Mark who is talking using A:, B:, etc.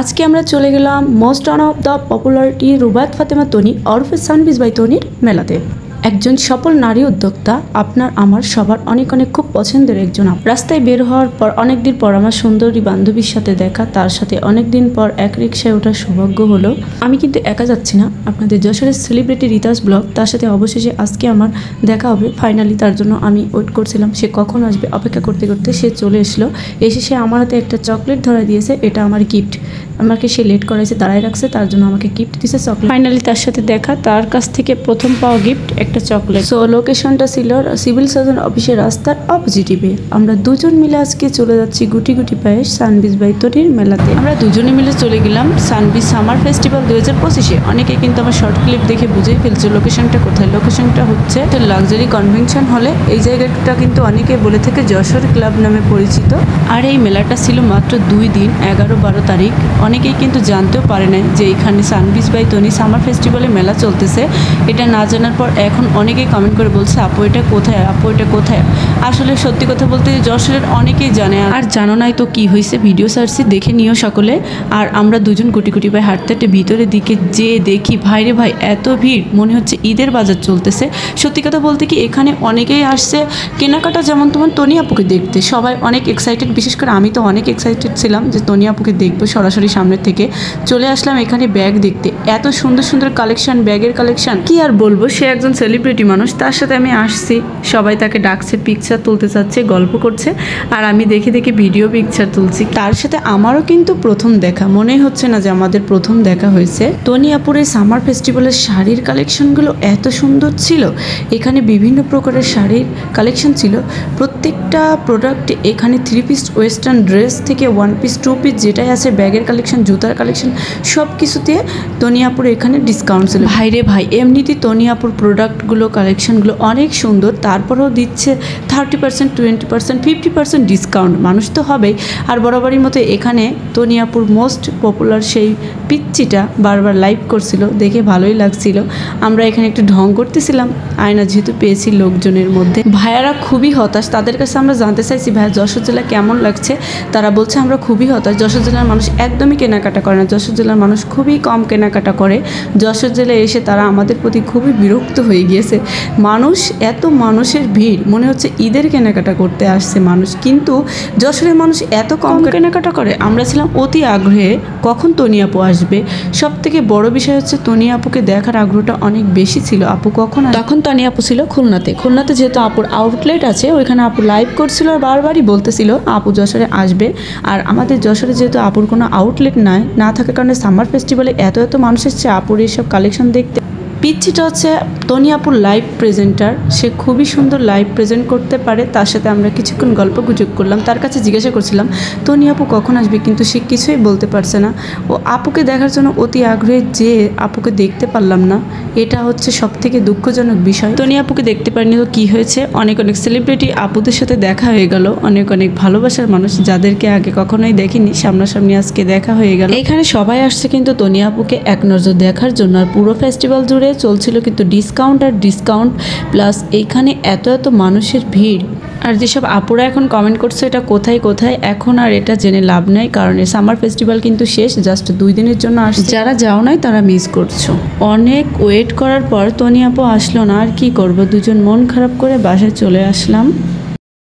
A: আজকে আমরা চলে গেলাম most one of the popularity Rubayat Fatema Toni ওরফে সানবিজ বাই তনির মেলাতে। একজন সফল নারী উদ্যোক্তা, আপনার আমার সবার অনেক অনেক খুব পছন্দের একজন। রাস্তায় বের হওয়ার পর অনেক দিন পর আমার সুন্দরী বান্ধবীর সাথে দেখা, তার সাথে অনেক দিন পর এক রিক্সায় ওঠার সৌভাগ্য হলো। আমি কিন্তু একা যাচ্ছি না, আপনাদের যশোরের সেলিব্রিটি রিতাস ব্লগ, তার সাথে অবশেষে আজকে আমার দেখা হবে ফাইনালি। তার জন্য আমি ওয়েট করছিলাম সে কখন আসবে, অপেক্ষা করতে করতে সে চলে এসলো। এসে সে আমার হাতে একটা চকলেট ধরা দিয়েছে, এটা আমার গিফট। আমাকে সে লেট করাইছে, দাঁড়ায় রাখছে, তার জন্য আমাকে গিফট দিয়েছে চকলেট। ফাইনালি তার সাথে দেখা, তার কাছ থেকে প্রথম পাওয়া গিফট একটা চকলেট। সো লোকেশনটা ছিল সিভিল সার্জন অফিসের রাস্তার অপোজিটিভে। আমরা দুজন মিলে আজকে চলে যাচ্ছি গুটি গুটি পায়ে সানবিজ বাই তনির মেলাতে। আমরা দুজনে মিলে চলে গেলাম সানবিজ সামার ফেস্টিভ্যাল 2025-এ। অনেকে কিন্তু আমার শর্ট ক্লিপ দেখে বুঝেই ফেলছে লোকেশনটা কোথায়। লোকেশনটা হচ্ছে লাক্সারি কনভেনশন হলে। এই জায়গাটা কিন্তু অনেকে বলে থেকে যশোর ক্লাব নামে পরিচিত। আর এই মেলাটা ছিল মাত্র 2 দিন, 11-12 তারিখ। অনেকেই কিন্তু জানতেও পারে না যে এখানে সানবিজ বাই তনি সামার ফেস্টিভ্যালে মেলা চলতেছে। এটা না জানার পর এখন অনেকেই কমেন্ট করে বলছে আপু এটা কোথায়, আপু এটা কোথায়। আসলে সত্যি কথা বলতে যশোরের অনেকেই জানে, আর জানো নাই তো কি হয়েছে, ভিডিও সার্চে দেখে নিও সকলে। আর আমরা দুজন গুটি গুটি পায়ে হাঁটতে হাঁটতে ভিতরের দিকে যে দেখি ভাইরে ভাই এত ভিড়, মনে হচ্ছে ঈদের বাজার চলতেছে। সত্যি কথা বলতে কি এখানে অনেকেই আসছে কেনাকাটা যেমন তোমার তনি আপুকে দেখতে। সবাই অনেক এক্সাইটেড, বিশেষ করে আমি তো অনেক এক্সাইটেড ছিলাম যে তনি আপুকে দেখবো সরাসরি সামনের থেকে। চলে আসলাম এখানে ব্যাগ দেখতে, এত সুন্দর সুন্দর কালেকশন, ব্যাগের কালেকশন কি আর বলবো। সে একজন সেলিব্রিটি মানুষ, তার সাথে আমি আসছি, সবাই তাকে ডাকছে, পিকচার তুলতে চাচ্ছে, গল্প করছে, আর আমি দেখে দেখে ভিডিও পিকচার তুলছি। তার সাথে আমারও কিন্তু প্রথম দেখা, মনে হচ্ছে না যে আমাদের প্রথম দেখা হয়েছে। তনি আপুর এই সামার ফেস্টিভ্যালের শাড়ির কালেকশনগুলো এত সুন্দর ছিল। এখানে বিভিন্ন প্রকারের শাড়ির কালেকশন ছিল। প্রত্যেকটা প্রোডাক্টে এখানে 3 পিস ওয়েস্টার্ন ড্রেস থেকে 1 পিস 2 পিস যেটাই আছে, ব্যাগের কালেকশন, জুতার কালেকশন, সব কিছুতে তনি আপুর এখানে ডিসকাউন্ট ছিল। ভাইরে ভাই, এমনিতেই তনি আপুর প্রোডাক্টগুলো কালেকশনগুলো অনেক সুন্দর, তারপরেও দিচ্ছে 30%, 20%, 50% ডিসকাউন্ট। মানুষ তো হবেই। আর বরাবরই মতো এখানে তনি আপুর মোস্ট পপুলার সেই পিচ্চিটা বারবার লাইভ করছিল, দেখে ভালোই লাগছিল। আমরা এখানে একটু ঢং করতেছিলাম, আয়না যেহেতু পেয়েছি লোকজনের মধ্যে। ভাইয়ারা খুবই হতাশ, তাদের কাছে আমরা জানতে চাইছি ভাইয়া যশোর জেলা কেমন লাগছে। তারা বলছে আমরা খুবই হতাশ, যশোর জেলার মানুষ একদমই কেনাকাটা করে না, যশোর জেলার মানুষ খুবই কম কেনাকাটা করে। যশোর জেলায় এসে তারা আমাদের প্রতি খুবই বিরক্ত হয়ে গিয়েছে। মানুষ, এত মানুষের ভিড়, মনে হচ্ছে ঈদের কেনাকাটা করতে আসছে মানুষ, কিন্তু যশোরের মানুষ এত কম কেনাকাটা করে। আমরা ছিলাম অতি আগ্রহে কখন তনি আপু আসবে। সব থেকে বড় বিষয় হচ্ছে তনি আপুকে দেখার আগ্রহটা অনেক বেশি ছিল। আপু কখন, তখন তনি আপু ছিল খুলনাতে। খুলনাতে যেহেতু আপুর আউটলেট আছে, ওইখানে আপু লাইভ করছিল আর বারবারই বলতেছিল আপু যশোরে আসবে। আর আমাদের যশোরে যেহেতু আপুর কোনো আউটলেট না থাকার কারণে সামার ফেস্টিভ্যালে এত এত মানুষ এসছে আপুর এইসব কালেকশন দেখতে। পিচ্চিটা হচ্ছে তনি আপুর লাইভ প্রেজেন্টার, সে খুবই সুন্দর লাইভ প্রেজেন্ট করতে পারে। তার সাথে আমরা কিছুক্ষণ গল্প গুজব করলাম, তার কাছে জিজ্ঞাসা করছিলাম তনি আপু কখন আসবে, কিন্তু সে কিছুই বলতে পারছে না। ও আপুকে দেখার জন্য অতি আগ্রহে, যে আপুকে দেখতে পারলাম না, এটা হচ্ছে সব থেকে দুঃখজনক বিষয়। তনি আপুকে দেখতে পারিনি তো কী হয়েছে, অনেক অনেক সেলিব্রিটি আপুদের সাথে দেখা হয়ে গেল, অনেক অনেক ভালোবাসার মানুষ যাদেরকে আগে কখনোই দেখিনি সামনাসামনি আজকে দেখা হয়ে গেল। এখানে সবাই আসছে কিন্তু তনি আপুকে এক নজর দেখার জন্য। আর পুরো ফেস্টিভ্যাল জুড়ে চলছিল কিন্তু ডিসকাউন্ট আর ডিসকাউন্ট, প্লাস এইখানে এত এত মানুষের ভিড়। আর যেসব আপুরা এখন কমেন্ট করছে এটা কোথায় কোথায়, এখন আর এটা জেনে লাভ নাই, কারণ এই সামার ফেস্টিভ্যাল কিন্তু শেষ, জাস্ট 2 দিনের জন্য আসছে। যারা যাও নাই তারা মিস করছো। অনেক ওয়েট করার পর তনি আপু আসলো না, আর কি করবো, দুজন মন খারাপ করে বাসায় চলে আসলাম।